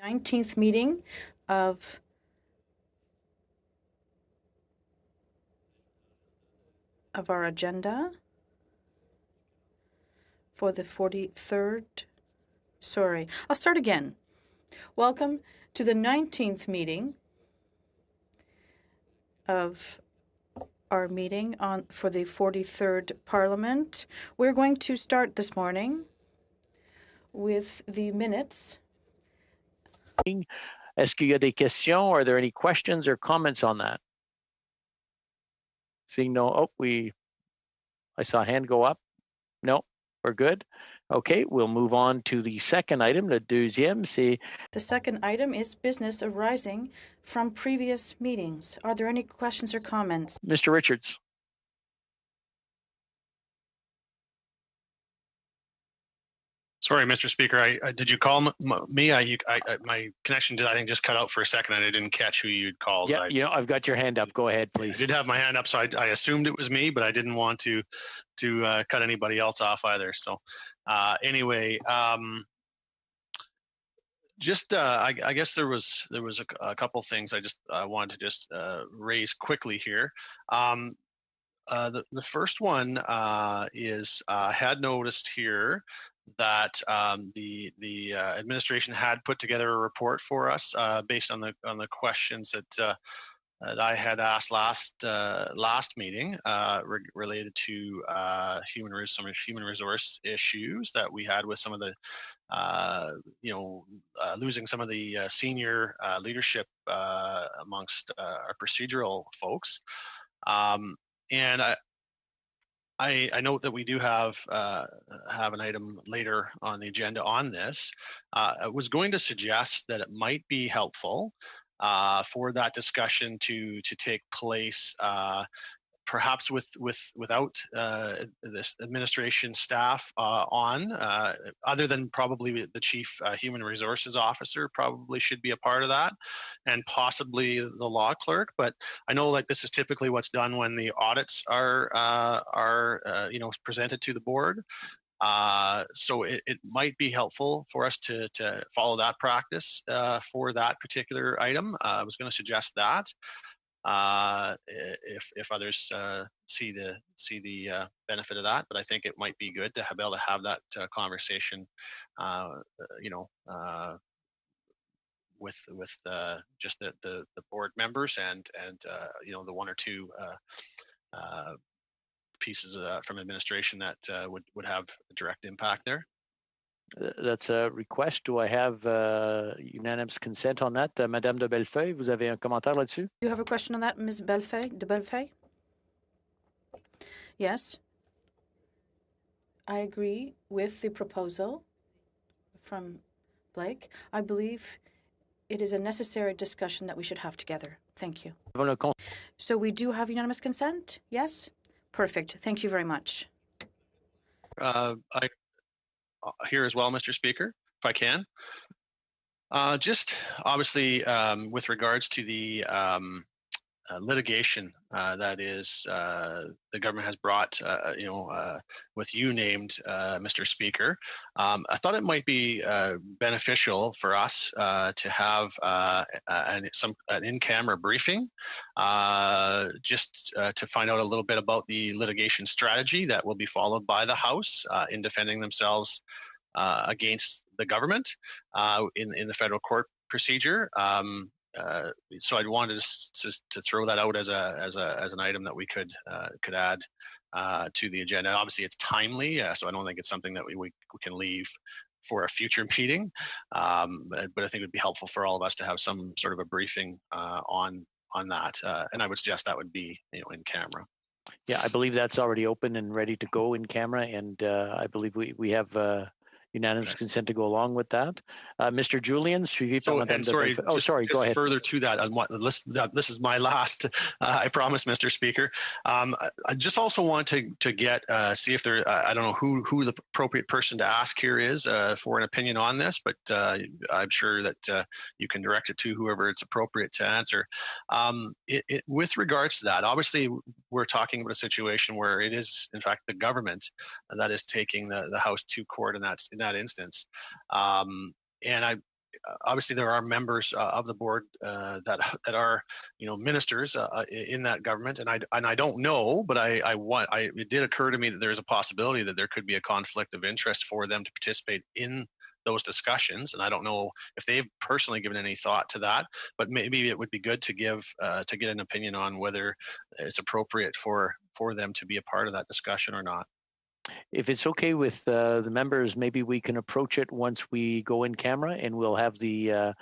19th meeting of our agenda for the 43rd. Sorry, I'll start again. Welcome to the 19th meeting of our meeting for the 43rd Parliament. We're going to start this morning with the minutes. Est-ce qu'il y a des questions? Are there any questions or comments on that? Seeing no, I saw a hand go up. No, we're good. Okay, we'll move on to the second item. Le deuxième, c'est... The second item is business arising from previous meetings. Are there any questions or comments? Mr. Richards. Sorry, Mr. Speaker. Did you call me? My connection did, I think, just cut out for a second, and I didn't catch who you'd called. Yeah, I've got your hand up. Go ahead, please. I did have my hand up, so I assumed it was me, but I didn't want to cut anybody else off either. So, anyway, I guess there was a couple things I just wanted to just raise quickly here. The first one is I had noticed here that the administration had put together a report for us based on the questions that I had asked last meeting related to some human resource issues that we had with some of the losing some of the senior leadership amongst our procedural folks. And I note that we do have an item later on the agenda on this. I was going to suggest that it might be helpful for that discussion to take place, perhaps without this administration staff on, other than probably the chief human resources officer probably should be a part of that, and possibly the law clerk. But I know like this is typically what's done when the audits are presented to the board. So it might be helpful for us to follow that practice for that particular item. I was going to suggest that. If others see the benefit of that, but I think it might be good to be able to have that conversation, with just the board members and the one or two pieces from administration that would have a direct impact there. That's a request. Do I have unanimous consent on that? Madame de Bellefeuille, vous avez un commentaire là-dessus? You have a question on that, Ms. Bellefeuille, de Bellefeuille? Yes. I agree with the proposal from Blake. I believe it is a necessary discussion that we should have together. Thank you. So we do have unanimous consent? Yes? Perfect. Thank you very much. Here as well, Mr. Speaker, if I can. Just obviously with regards to the litigation that is the government has brought, with you named, Mr. Speaker, I thought it might be beneficial for us to have an in-camera briefing, just to find out a little bit about the litigation strategy that will be followed by the House in defending themselves against the government in the federal court procedure. So I wanted to throw that out as an item that we could add to the agenda. Obviously, it's timely, so I don't think it's something that we can leave for a future meeting. But I think it would be helpful for all of us to have some sort of a briefing on that. And I would suggest that would be in camera. Yeah, I believe that's already open and ready to go in camera, and I believe we have unanimous consent to go along with that. Mr. Julian, sorry, go ahead. Further to that, on what this is my last, I promise, Mr. Speaker. I just also want to get see if there. I don't know who the appropriate person to ask here is for an opinion on this, but I'm sure that you can direct it to whoever it's appropriate to answer. With regards to that, obviously, we're talking about a situation where it is, in fact, the government that is taking the House to court in that instance. And obviously there are members of the board that are ministers in that government, and I don't know, but it did occur to me that there is a possibility that there could be a conflict of interest for them to participate in those discussions, and I don't know if they've personally given any thought to that, but maybe it would be good to get an opinion on whether it's appropriate for them to be a part of that discussion or not. If it's okay with the members, maybe we can approach it once we go in camera, and we'll have the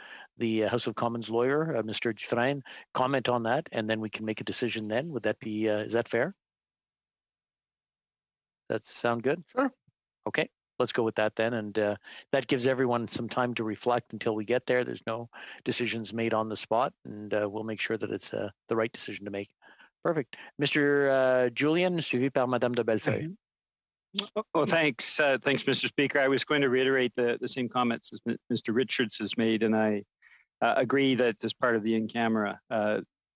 House of Commons lawyer, Mr. Frein, comment on that, and then we can make a decision then. Would that be, is that fair? Does that sound good? Sure. Okay, let's go with that then. And that gives everyone some time to reflect until we get there. There's no decisions made on the spot, and we'll make sure that it's the right decision to make. Perfect. Mr. Julian, suivi par Madame de Bellefeuille. Mm-hmm. Oh, thanks. Thanks, Mr. Speaker. I was going to reiterate the same comments as Mr. Richards has made, and I agree that as part of the in-camera,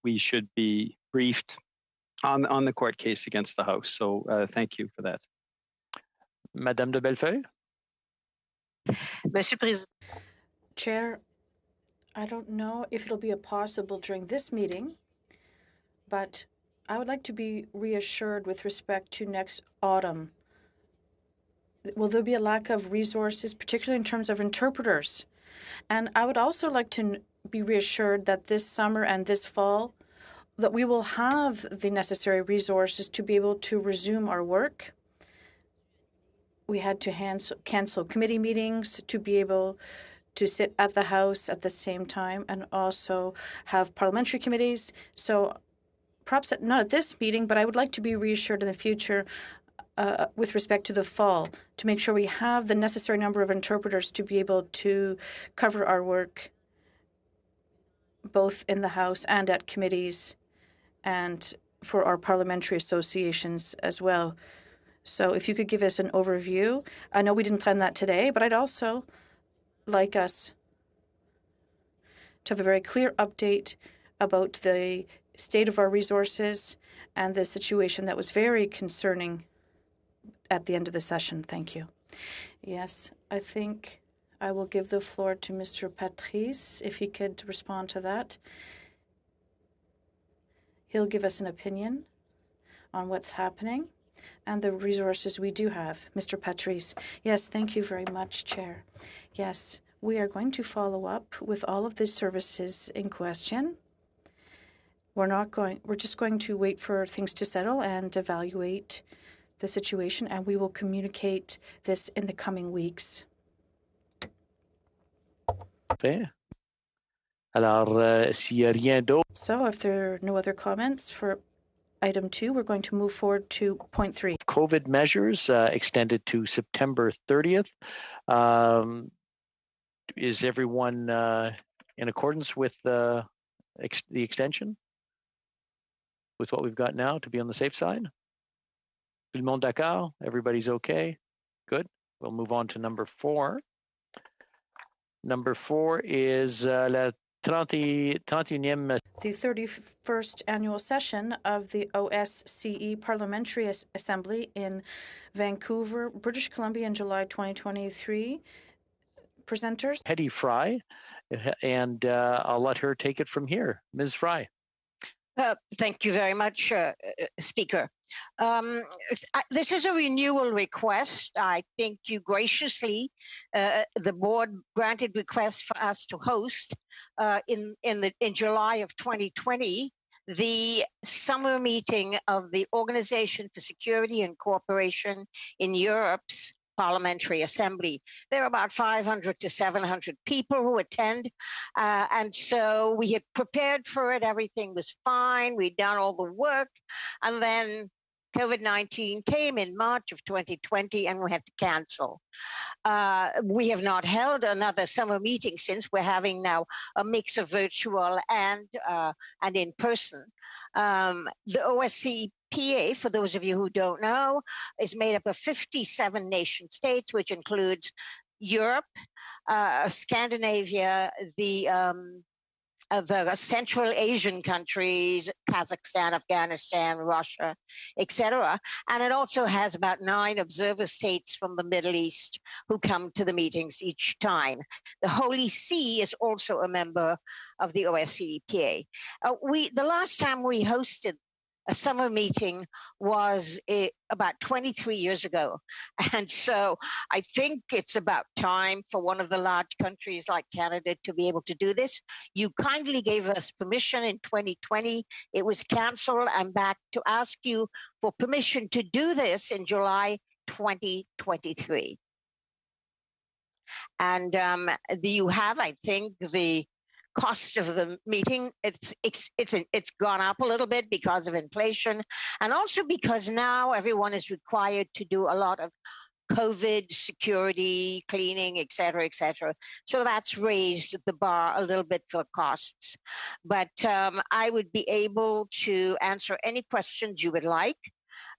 we should be briefed on the court case against the House. So thank you for that. Madame de Bellefeuille? Monsieur Président. Chair, I don't know if it'll be possible during this meeting, but I would like to be reassured with respect to next autumn. Will there be a lack of resources, particularly in terms of interpreters? And I would also like to be reassured that this summer and this fall, that we will have the necessary resources to be able to resume our work. We had to cancel committee meetings to be able to sit at the House at the same time and also have parliamentary committees. So perhaps not at this meeting, but I would like to be reassured in the future with respect to the fall, to make sure we have the necessary number of interpreters to be able to cover our work both in the House and at committees and for our parliamentary associations as well. So if you could give us an overview. I know we didn't plan that today, but I'd also like us to have a very clear update about the state of our resources and the situation that was very concerning at the end of the session. Thank you. Yes, I think I will give the floor to Mr. Patrice, if he could respond to that. He'll give us an opinion on what's happening and the resources we do have. Mr. Patrice. Yes, thank you very much, Chair. Yes, we are going to follow up with all of the services in question. We're just going to wait for things to settle and evaluate the situation, and we will communicate this in the coming weeks. Alors, s'il y a rien d'autre. So if there are no other comments for item 2, we're going to move forward to point 3. COVID measures extended to September 30th. Is everyone in accordance with the extension? With what we've got now to be on the safe side? Tout le monde d'accord? Everybody's okay? Good. We'll move on to number 4. Number 4 is the 31st annual session of the OSCE Parliamentary Assembly in Vancouver, British Columbia in July 2023. Presenters? Hetty Fry, and I'll let her take it from here. Ms. Fry. Thank you very much, Speaker. This is a renewal request. I think you graciously, the board granted request for us to host in July of 2020 the summer meeting of the Organization for Security and Cooperation in Europe's Parliamentary Assembly. There are about 500 to 700 people who attend. And so we had prepared for it. Everything was fine. We'd done all the work. And then COVID-19 came in March of 2020 and we had to cancel. We have not held another summer meeting since. We're having now a mix of virtual and in person. The OSCE PA, for those of you who don't know, is made up of 57 nation states, which includes Europe, Scandinavia, the the Central Asian countries, Kazakhstan, Afghanistan, Russia, etc. And it also has about 9 observer states from the Middle East who come to the meetings each time. The Holy See is also a member of the OSCE. The last time we hosted a summer meeting was about 23 years ago. And so I think it's about time for one of the large countries like Canada to be able to do this. You kindly gave us permission in 2020. It was canceled. I'm back to ask you for permission to do this in July 2023. And you have, I think, the cost of the meeting. It's gone up a little bit because of inflation, and also because now everyone is required to do a lot of COVID security, cleaning, et cetera, et cetera. So that's raised the bar a little bit for costs. But I would be able to answer any questions you would like.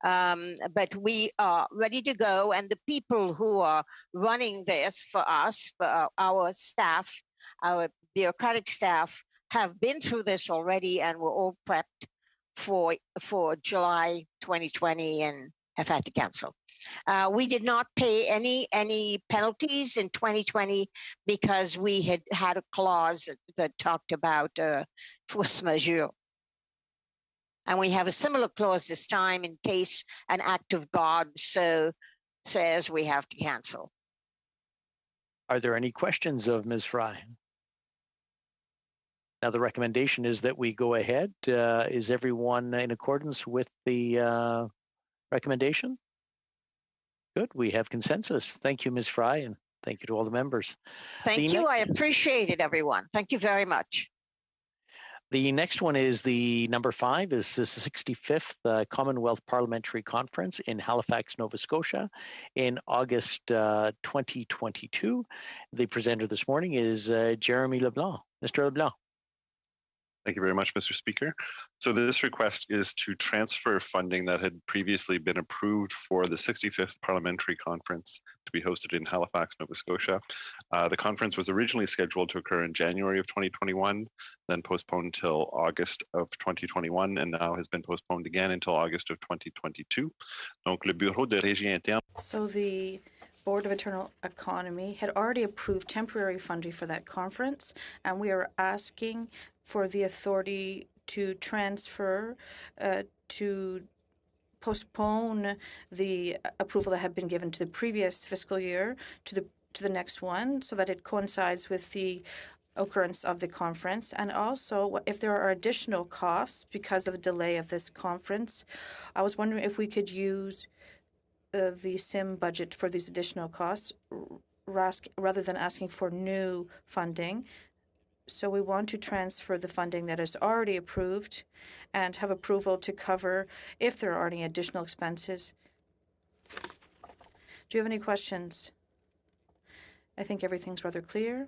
But we are ready to go. And the people who are running this for us, for our staff, our bureaucratic staff, have been through this already and were all prepped for July 2020 and have had to cancel. We did not pay any penalties in 2020 because we had a clause that talked about force majeure. And we have a similar clause this time in case an act of God says we have to cancel. Are there any questions of Ms. Fry? Now, the recommendation is that we go ahead. Is everyone in accordance with the recommendation? Good. We have consensus. Thank you, Ms. Fry, and thank you to all the members. Thank you. I appreciate it, everyone. Thank you very much. The next one is the number 5 is the 65th Commonwealth Parliamentary Conference in Halifax, Nova Scotia in August 2022. The presenter this morning is Jeremy Leblanc. Mr. Leblanc. Thank you very much, Mr. Speaker. So this request is to transfer funding that had previously been approved for the 65th Parliamentary Conference to be hosted in Halifax, Nova Scotia. The conference was originally scheduled to occur in January of 2021, then postponed till August of 2021, and now has been postponed again until August of 2022. Donc, le Bureau de Régie Interne. So the Board of Internal Economy had already approved temporary funding for that conference, and we are asking for the authority to transfer, to postpone the approval that had been given to the previous fiscal year to the next one, so that it coincides with the occurrence of the conference. And also, if there are additional costs because of the delay of this conference, I was wondering if we could use the SIM budget for these additional costs rather than asking for new funding. So we want to transfer the funding that is already approved and have approval to cover if there are any additional expenses. Do you have any questions? I think everything's rather clear.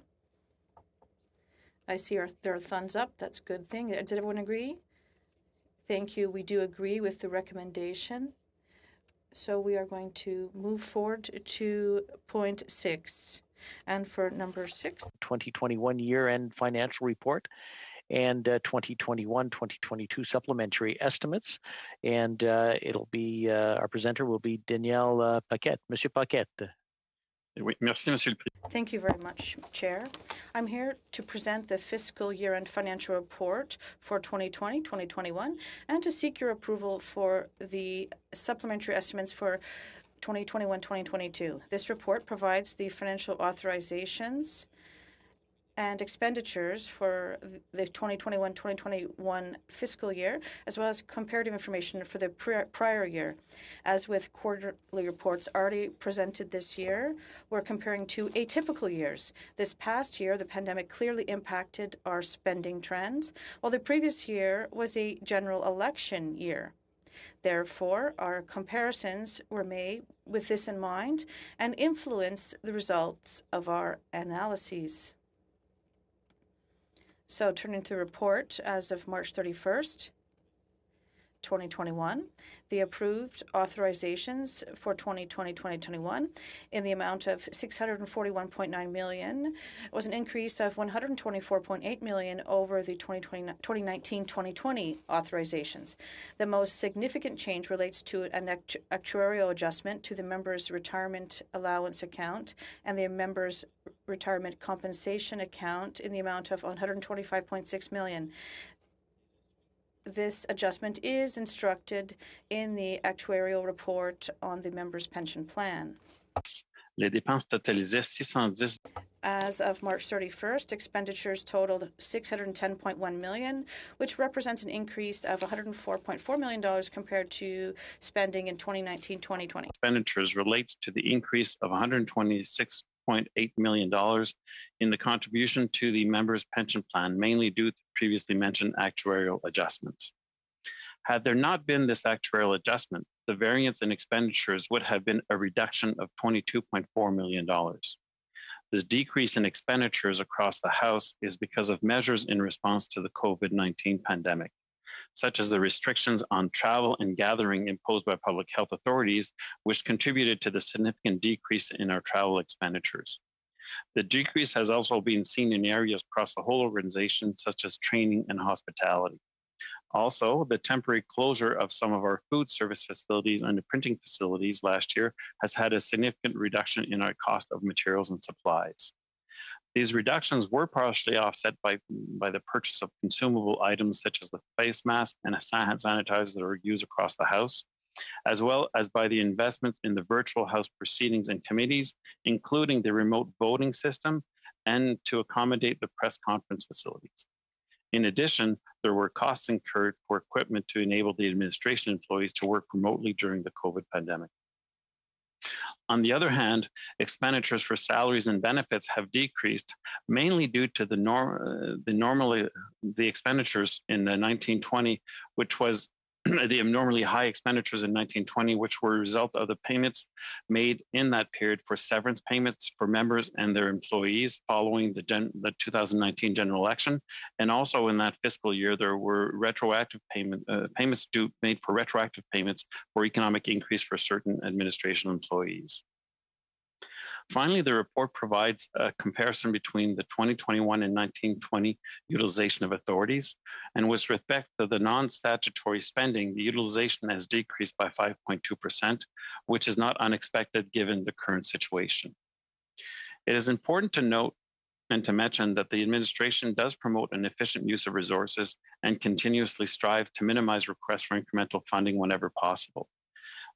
I see there are thumbs up. That's a good thing. Did everyone agree? Thank you. We do agree with the recommendation. So we are going to move forward to point 6. And for number 6, 2021 year-end financial report and 2021-2022 supplementary estimates. And it'll be, our presenter will be Danielle Paquette. Monsieur Paquette. Oui, merci, Monsieur le Président. Thank you very much, Chair. I'm here to present the fiscal year-end financial report for 2020-2021 and to seek your approval for the supplementary estimates for 2021-2022. This report provides the financial authorizations and expenditures for the 2021-2021 fiscal year, as well as comparative information for the prior year. As with quarterly reports already presented this year, we're comparing 2 atypical years. This past year, the pandemic clearly impacted our spending trends, while the previous year was a general election year. Therefore, our comparisons were made with this in mind and influence the results of our analyses. So turning to the report as of March 31st, 2021. The approved authorizations for 2020-2021 in the amount of $641.9 million was an increase of $124.8 million over the 2019-2020 authorizations. The most significant change relates to an actuarial adjustment to the members' retirement allowance account and the members' retirement compensation account in the amount of $125.6 million. This adjustment is instructed in the actuarial report on the members' pension plan. Les dépenses totalisaient 610. As of March 31st, expenditures totaled $610.1 million, which represents an increase of $104.4 million compared to spending in 2019-2020. Expenditures relates to the increase of $126.8 million in the contribution to the members' pension plan, mainly due to previously mentioned actuarial adjustments. Had there not been this actuarial adjustment, the variance in expenditures would have been a reduction of $22.4 million. This decrease in expenditures across the House is because of measures in response to the COVID-19 pandemic, such as the restrictions on travel and gathering imposed by public health authorities, which contributed to the significant decrease in our travel expenditures. The decrease has also been seen in areas across the whole organization, such as training and hospitality. Also, the temporary closure of some of our food service facilities and the printing facilities last year has had a significant reduction in our cost of materials and supplies. These reductions were partially offset by the purchase of consumable items such as the face mask and hand sanitizer that are used across the House, as well as by the investments in the virtual House proceedings and committees, including the remote voting system and to accommodate the press conference facilities. In addition, there were costs incurred for equipment to enable the administration employees to work remotely during the COVID pandemic. On the other hand, expenditures for salaries and benefits have decreased, mainly due to the expenditures in the 1920, which was the abnormally high expenditures in 1920, which were a result of the payments made in that period for severance payments for members and their employees following the 2019 general election. And also in that fiscal year, there were retroactive payments made for retroactive payments for economic increase for certain administration employees. Finally, the report provides a comparison between the 2021 and 1920 utilization of authorities. And with respect to the non-statutory spending, the utilization has decreased by 5.2%, which is not unexpected given the current situation. It is important to note and to mention that the administration does promote an efficient use of resources and continuously strive to minimize requests for incremental funding whenever possible.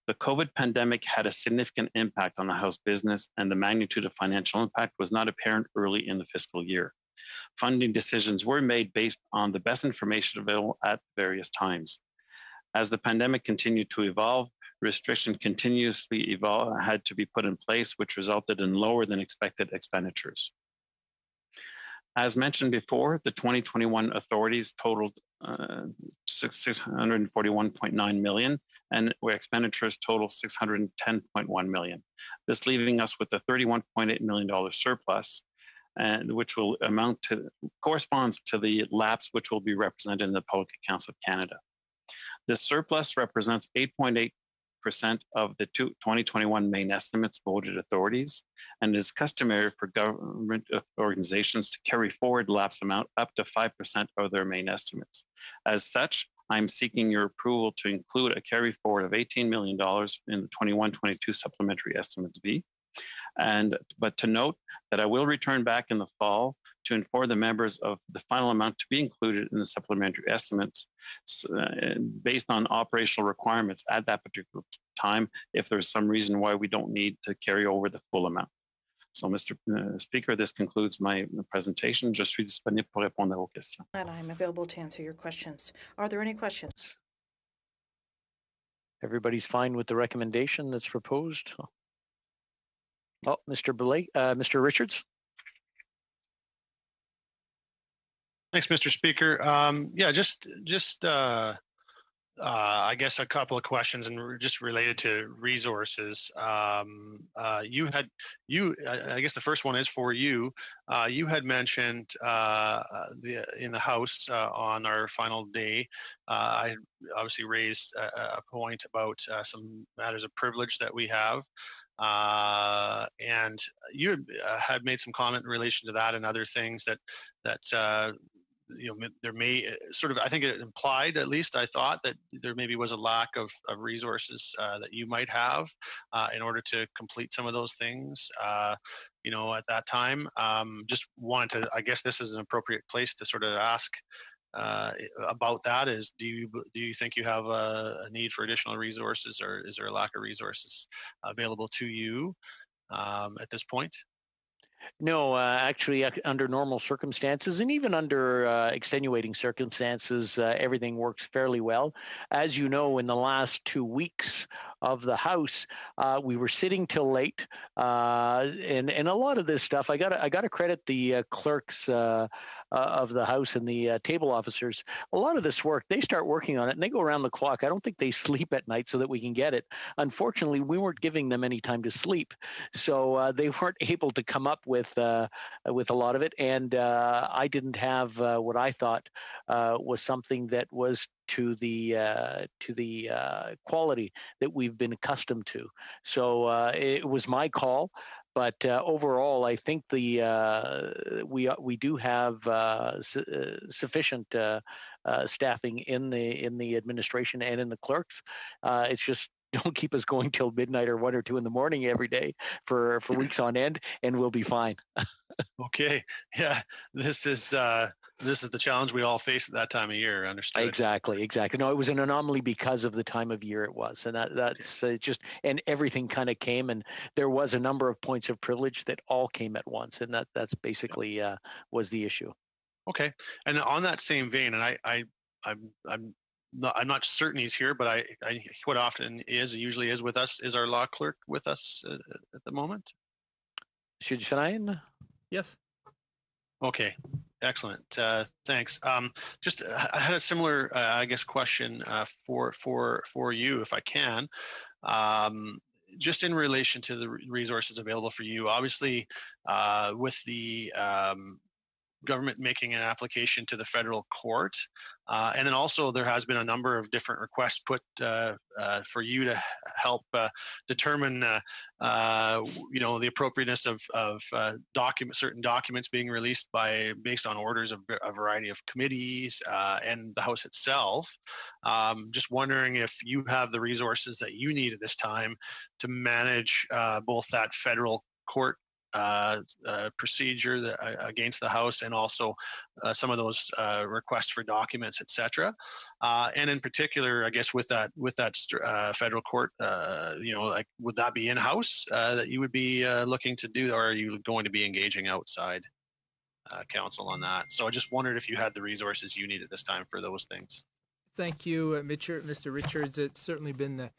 The COVID pandemic had a significant impact on the House business, and the magnitude of financial impact was not apparent early in the fiscal year. Funding decisions were made based on the best information available at various times. As the pandemic continued to evolve, restrictions continuously had to be put in place, which resulted in lower than expected expenditures. As mentioned before, the 2021 authorities totaled $641.9 million, and where expenditures total $610.1 million. This leaving us with a $31.8 million surplus, and which will corresponds to the lapse which will be represented in the Public Accounts of Canada. This surplus represents 8.8% of the 2021 main estimates voted authorities, and is customary for government organizations to carry forward lapse amount up to 5% of their main estimates. As such, I'm seeking your approval to include a carry forward of $18 million in the 21-22 supplementary estimates B. But to note that I will return back in the fall to inform the members of the final amount to be included in the supplementary estimates based on operational requirements at that particular time, if there's some reason why we don't need to carry over the full amount. So, Mr. Speaker, this concludes my presentation. Je suis disponible pour répondre à vos questions. And I'm available to answer your questions. Are there any questions? Everybody's fine with the recommendation that's proposed? Oh, Mr. Blake, Mr. Richards. Thanks, Mr. Speaker. Yeah, just I guess a couple of questions and just related to resources. I guess the first one is for you. You had mentioned in the House on our final day, I obviously raised a point about some matters of privilege that we have. And you had made some comment in relation to that and other things that there may sort of, I think it implied, at least I thought, that there maybe was a lack of resources that you might have in order to complete some of those things, at that time. Just wanted to, I guess this is an appropriate place to sort of ask about that. Is do you think you have a need for additional resources, or is there a lack of resources available to you at this point? No, actually, under normal circumstances and even under extenuating circumstances, everything works fairly well. As you know, in the last 2 weeks of the House, we were sitting till late, and a lot of this stuff, I got to credit the clerks of the House and the table officers. A lot of this work, they start working on it and they go around the clock. I don't think they sleep at night so that we can get it. Unfortunately, we weren't giving them any time to sleep, so they weren't able to come up with a lot of it. And I didn't have what I thought was something that was to the quality that we've been accustomed to. So it was my call. But overall, I think we do have sufficient staffing in the administration and in the clerks. It's just don't keep us going till midnight or 1 or 2 in the morning every day for weeks on end, and we'll be fine. Okay, yeah, this is the challenge we all face at that time of year. Understood. Exactly. No, it was an anomaly because of the time of year it was, and that's just, and everything kind of came, and there was a number of points of privilege that all came at once, and that's basically was the issue. Okay, and on that same vein, and I'm not certain he's here, but I quite often usually is with us. Is our law clerk with us at the moment? Monsieur Dufresne? Yes. Okay, excellent. Thanks. Just I had a similar, I guess, question for you, if I can. Just in relation to the resources available for you, obviously, with the government making an application to the federal court. And then also there has been a number of different requests put for you to help determine, the appropriateness of certain documents being released based on orders of a variety of committees and the House itself. Just wondering if you have the resources that you need at this time to manage both that federal court procedure against the House, and also some of those requests for documents, etc. And in particular, I guess with that federal court, would that be in-house that you would be looking to do, or are you going to be engaging outside counsel on that? So I just wondered if you had the resources you need at this time for those things. Thank you, Mr. Richards. It's certainly been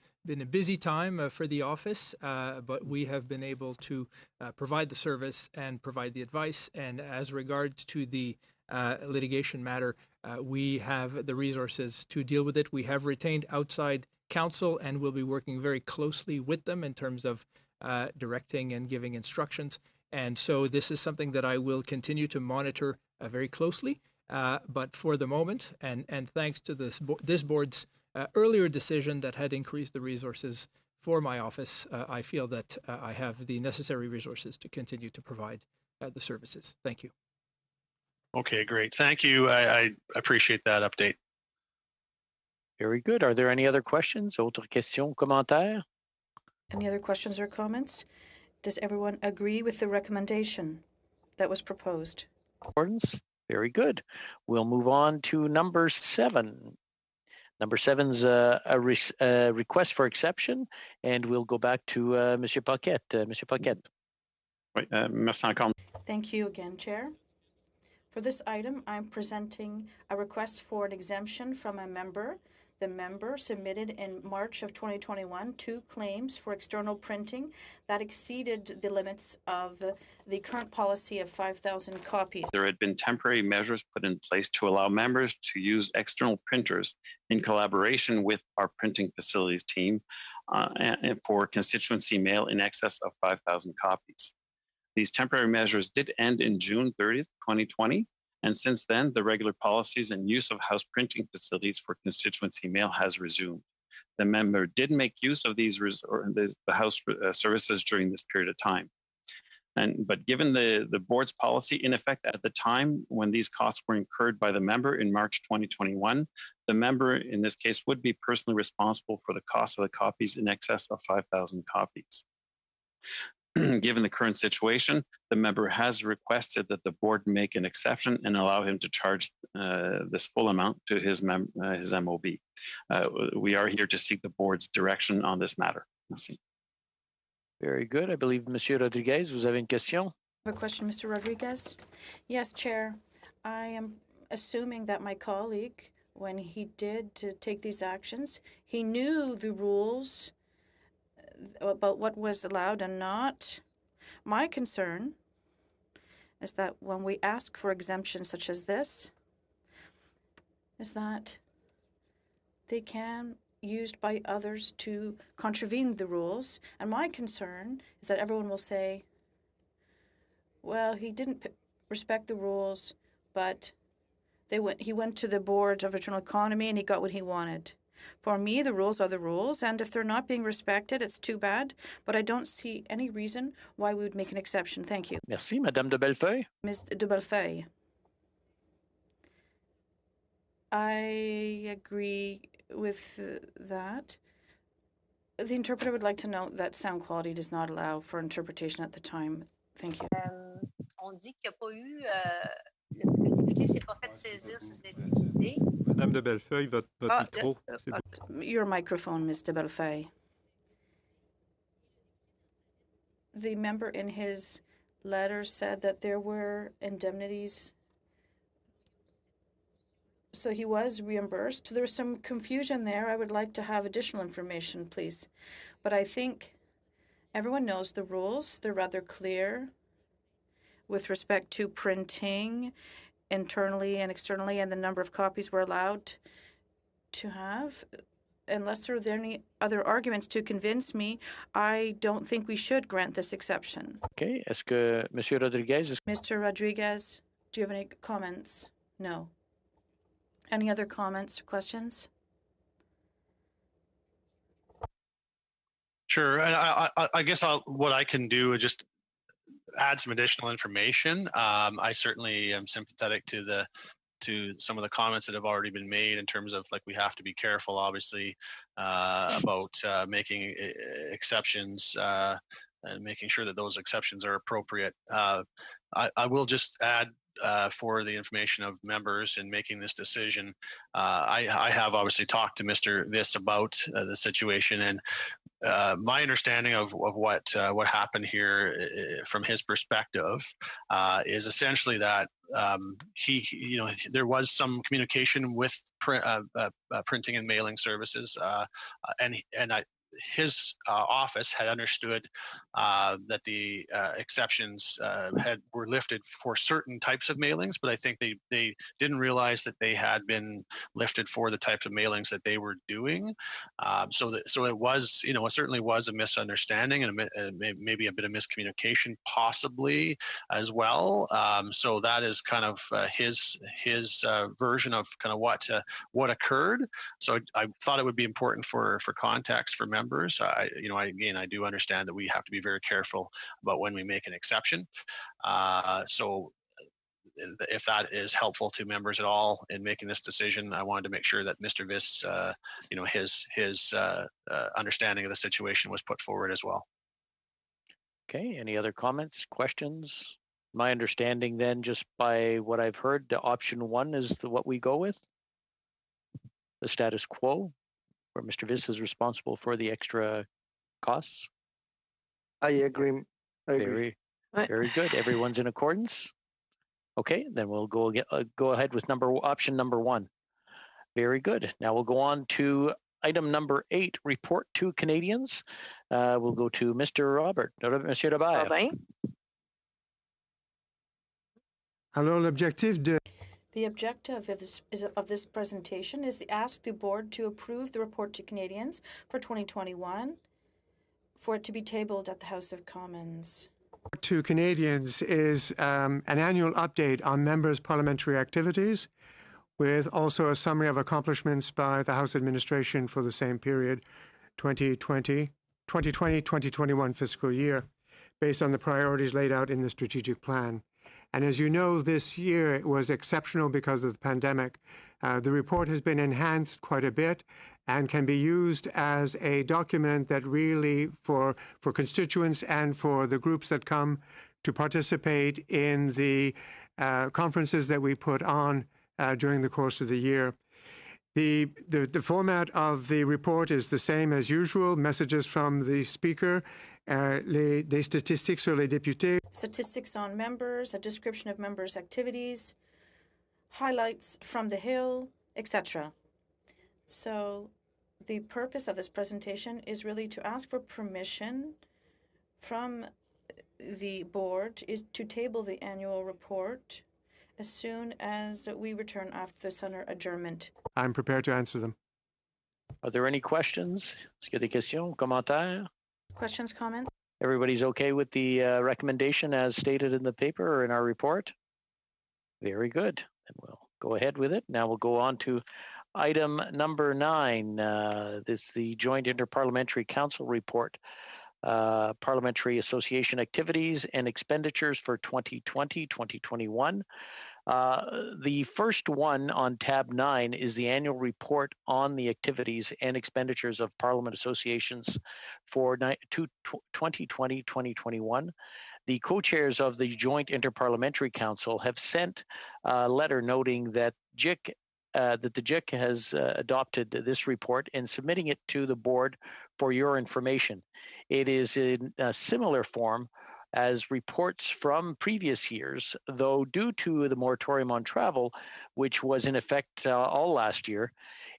a busy time for the office, but we have been able to provide the service and provide the advice. And as regards to the litigation matter, we have the resources to deal with it. We have retained outside counsel and will be working very closely with them in terms of directing and giving instructions. And so this is something that I will continue to monitor very closely. But for the moment, and thanks to this board's earlier decision that had increased the resources for my office, I feel that I have the necessary resources to continue to provide the services. Thank you. Okay, great. Thank you. I appreciate that update. Very good. Are there any other questions? Autres questions, commentaires? Any other questions or comments? Does everyone agree with the recommendation that was proposed? Accordance? Very good. We'll move on to number 7. Number 7's a request for exception, and we'll go back to Monsieur Paquette. Monsieur Paquette. Oui, merci encore. Thank you again, Chair. For this item, I'm presenting a request for an exemption from a member. The member submitted in March of 2021 2 claims for external printing that exceeded the limits of the current policy of 5,000 copies. There had been temporary measures put in place to allow members to use external printers in collaboration with our printing facilities team and for constituency mail in excess of 5,000 copies. These temporary measures did end in June 30th, 2020, and since then, the regular policies and use of house printing facilities for constituency mail has resumed. The member did make use of these the house services during this period of time. But given the board's policy in effect at the time when these costs were incurred by the member in March 2021, the member in this case would be personally responsible for the cost of the copies in excess of 5,000 copies. Given the current situation, the member has requested that the board make an exception and allow him to charge this full amount to his MOB. We are here to seek the board's direction on this matter. Merci. Very good. I believe Monsieur Rodriguez, vous avez une question? I have a question, Mr. Rodriguez. Yes, Chair. I am assuming that my colleague, when he did take these actions, he knew the rules about what was allowed and not. My concern is that when we ask for exemptions such as this, is that they can be used by others to contravene the rules. And my concern is that everyone will say, well, he didn't respect the rules, but he went to the Board of Internal Economy and he got what he wanted. For me, the rules are the rules, and if they're not being respected, it's too bad. But I don't see any reason why we would make an exception. Thank you. Merci, Madame de Bellefeuille. Ms. de Bellefeuille. I agree with that. The interpreter would like to note that sound quality does not allow for interpretation at the time. Thank you. On dit qu'il n'y a pas eu, le député s'est pas fait saisir ses indemnités. Madame de Bellefeuille, votre micro. Your microphone, Ms. de Bellefeuille. The member in his letter said that there were indemnities. So he was reimbursed. There was some confusion there. I would like to have additional information, please. But I think everyone knows the rules. They're rather clear with respect to printing internally and externally and the number of copies we're allowed to have. Unless there are any other arguments to convince me, I don't think we should grant this exception. Okay. Est-ce que Monsieur Rodriguez? Mr. Rodriguez, do you have any comments? No. Any other comments or questions? Sure. And I guess what I can do is just add some additional information. I certainly am sympathetic to some of the comments that have already been made in terms of, like, we have to be careful, obviously, about making exceptions and making sure that those exceptions are appropriate. I will just add for the information of members in making this decision. I have obviously talked to Mr. Viss about the situation, and my understanding of what happened here from his perspective is essentially that there was some communication with printing and mailing services, his office had understood that the exceptions were lifted for certain types of mailings, but I think they didn't realize that they had been lifted for the types of mailings that they were doing. So it was, it certainly was a misunderstanding and maybe a bit of miscommunication, possibly as well. So that is kind of his version of kind of what occurred. So I thought it would be important for context for members. I do understand that we have to be very careful about when we make an exception. So if that is helpful to members at all in making this decision, I wanted to make sure that Mr. Viss, his understanding of the situation was put forward as well. Okay. Any other comments, questions? My understanding then, just by what I've heard, the option one is what we go with, the status quo, where Mr. Viss is responsible for the extra costs. I agree. Very good. Everyone's in accordance. Okay, then we'll go ahead with option number one. Very good. Now we'll go on to item number 8, report to Canadians. We'll go to Mr. Robert. Monsieur Robert. Alors, l'objectif de The objective of this presentation is to ask the board to approve the report to Canadians for 2021 for it to be tabled at the House of Commons. to Canadians is an annual update on members' parliamentary activities, with also a summary of accomplishments by the House administration for the same period, 2020-2021 fiscal year, based on the priorities laid out in the strategic plan. And as you know, this year was exceptional because of the pandemic. The report has been enhanced quite a bit and can be used as a document that really, for constituents and for the groups that come to participate in the conferences that we put on during the course of the year. The format of the report is the same as usual. Messages from the speaker, des statistiques sur les députés. Statistics on members, a description of members' activities, highlights from the Hill, etc. So the purpose of this presentation is really to ask for permission from the board is to table the annual report as soon as we return after the summer adjournment. I'm prepared to answer them. Are there any questions? Est-ce qu'il y a des questions, commentaires? Questions, comments? Everybody's okay with the recommendation as stated in the paper or in our report? Very good. Then we'll go ahead with it. Now we'll go on to item number 9. This is the Joint Interparliamentary Council report. Parliamentary Association activities and expenditures for 2020-2021. The first one on tab 9 is the annual report on the activities and expenditures of Parliament associations for 2020-2021. The co-chairs of the Joint Interparliamentary Council have sent a letter noting that the JIC has adopted this report and submitting it to the board for your information. It is in a similar form as reports from previous years, though due to the moratorium on travel, which was in effect all last year,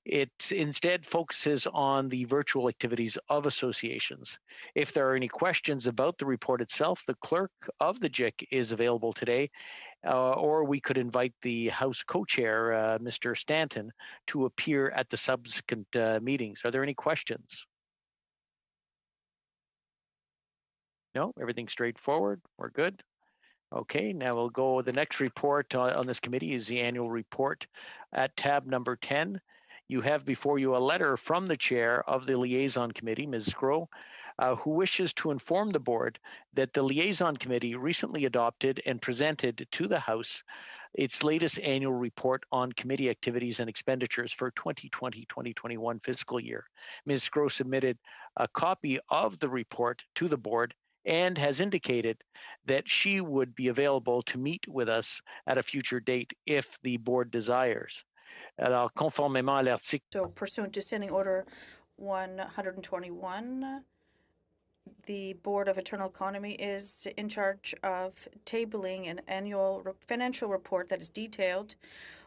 it instead focuses on the virtual activities of associations. If there are any questions about the report itself, the clerk of the JIC is available today, or we could invite the House co-chair, Mr. Stanton, to appear at the subsequent meetings. Are there any questions? No, everything's straightforward. We're good. Okay, now we'll go. The next report on this committee is the annual report at tab number 10. You have before you a letter from the chair of the liaison committee, Ms. Groh, who wishes to inform the board that the liaison committee recently adopted and presented to the House its latest annual report on committee activities and expenditures for 2020-2021 fiscal year. Ms. Groh submitted a copy of the report to the board and has indicated that she would be available to meet with us at a future date if the board desires. Alors, conformément à l'article. So, pursuant to Standing Order 121, the Board of Internal Economy is in charge of tabling an annual financial report that is detailed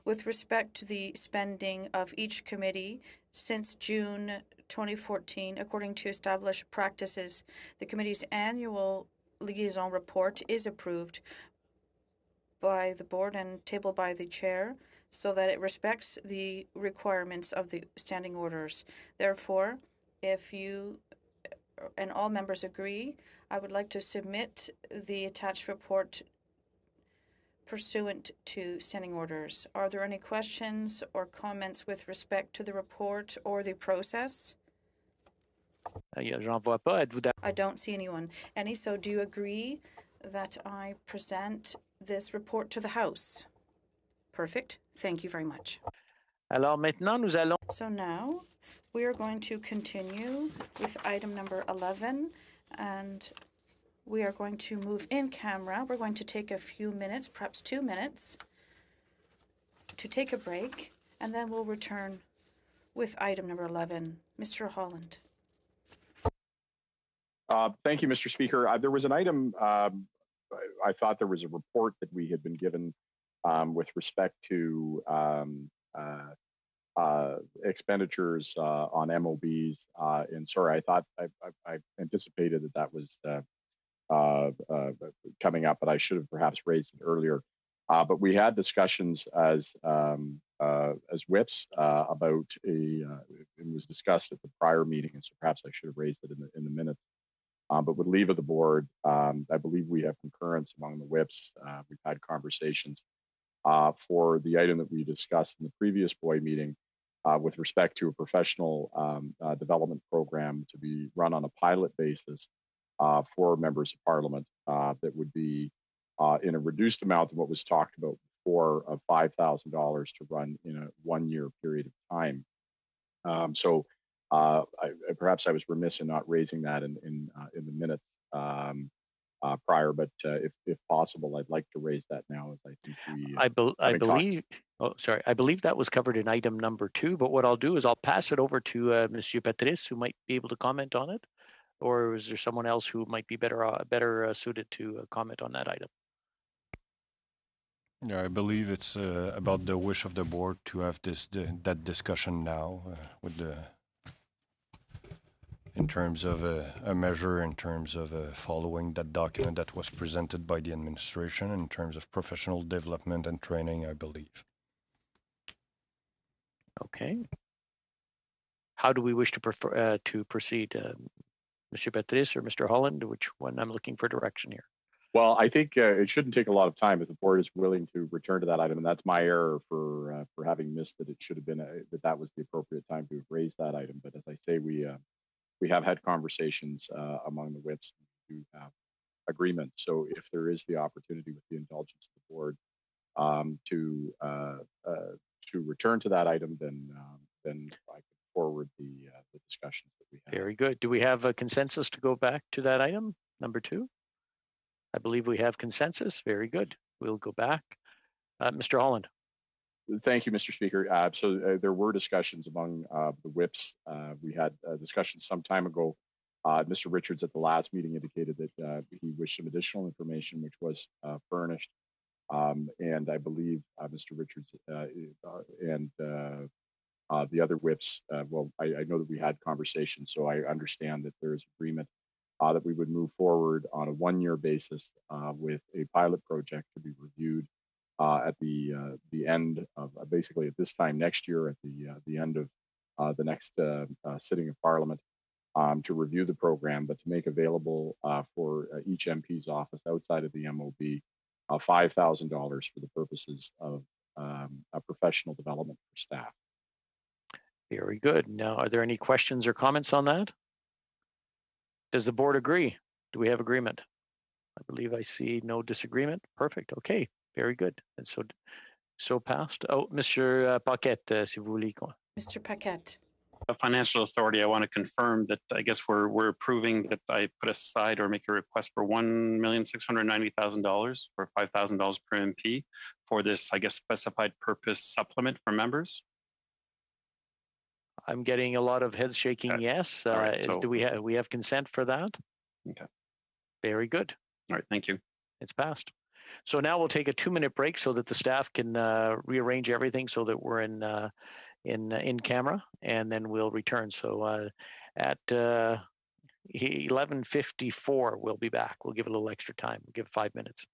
with respect to the spending of each committee since June 2014, according to established practices. The committee's annual liaison report is approved by the board and tabled by the chair so that it respects the requirements of the standing orders. Therefore, if you and all members agree, I would like to submit the attached report pursuant to standing orders. Are there any questions or comments with respect to the report or the process? J'en vois pas. I don't see anyone. So do you agree that I present this report to the House? Perfect. Thank you very much. Alors maintenant, nous allons. So now we are going to continue with item number 11, and we are going to move in camera. We're going to take a few minutes, perhaps 2 minutes, to take a break, and then we'll return with item number 11. Mr. Holland. Thank you, Mr. Speaker. There was an item, I thought there was a report that we had been given with respect to expenditures on MOBs. And sorry, I thought I anticipated that was coming up, but I should have perhaps raised it earlier. But we had discussions as whips about it was discussed at the prior meeting, and so perhaps I should have raised it in the minutes. But with leave of the board, I believe we have concurrence among the whips. We've had conversations for the item that we discussed in the previous BOIE meeting with respect to a professional development program to be run on a pilot basis for members of parliament that would be in a reduced amount than what was talked about before of $5,000 to run in a 1 year period of time. So perhaps I was remiss in not raising that in the minutes prior, but if possible, I'd like to raise that now, as I think we. I believe. Oh, sorry. I believe that was covered in item number 2. But what I'll do is I'll pass it over to Monsieur Patrice, who might be able to comment on it, or is there someone else who might be better suited to comment on that item? Yeah, I believe it's about the wish of the board to have that discussion now with in terms of a measure, in terms of following that document that was presented by the administration, in terms of professional development and training, I believe. Okay. How do we wish to proceed, Monsieur Patrice or Mr. Holland? Which one? I'm looking for direction here. Well, I think it shouldn't take a lot of time if the board is willing to return to that item, and that's my error for having missed that. It should have been that was the appropriate time to raise that item. But as I say, we have had conversations among the whips. We do have agreement. So if there is the opportunity with the indulgence of the board to return to that item, then I can forward the discussions that we have. Very good. Do we have a consensus to go back to that item, number 2? I believe we have consensus. Very good. We'll go back. Mr. Holland. Thank you, Mr. Speaker. So there were discussions among the whips. We had discussions some time ago. Mr. Richards at the last meeting indicated that he wished some additional information, which was furnished. And I believe Mr. Richards and the other whips, well, I know that we had conversations, so I understand that there is agreement that we would move forward on a 1 year basis with a pilot project to be reviewed at the end of basically at this time next year, at the end of the next sitting of Parliament, to review the program, but to make available for each MP's office outside of the MOB $5,000 for the purposes of a professional development for staff. Very good. Now, are there any questions or comments on that? Does the board agree? Do we have agreement? I believe I see no disagreement. Perfect. Okay. Very good. And so passed. Oh, Mr. Paquette, si vous voulez. Mr. Paquette. A financial authority, I want to confirm that I guess we're approving that I put aside or make a request for $1,690,000 or $5,000 per MP for this, I guess, specified purpose supplement for members. I'm getting a lot of heads shaking. Okay. Yes. Right, do we have consent for that? Okay. Very good. All right. Thank you. It's passed. So now we'll take a 2-minute break so that the staff can rearrange everything so that we're in camera, and then we'll return. So at 11:54, we'll be back. We'll give it a little extra time. We'll give it 5 minutes.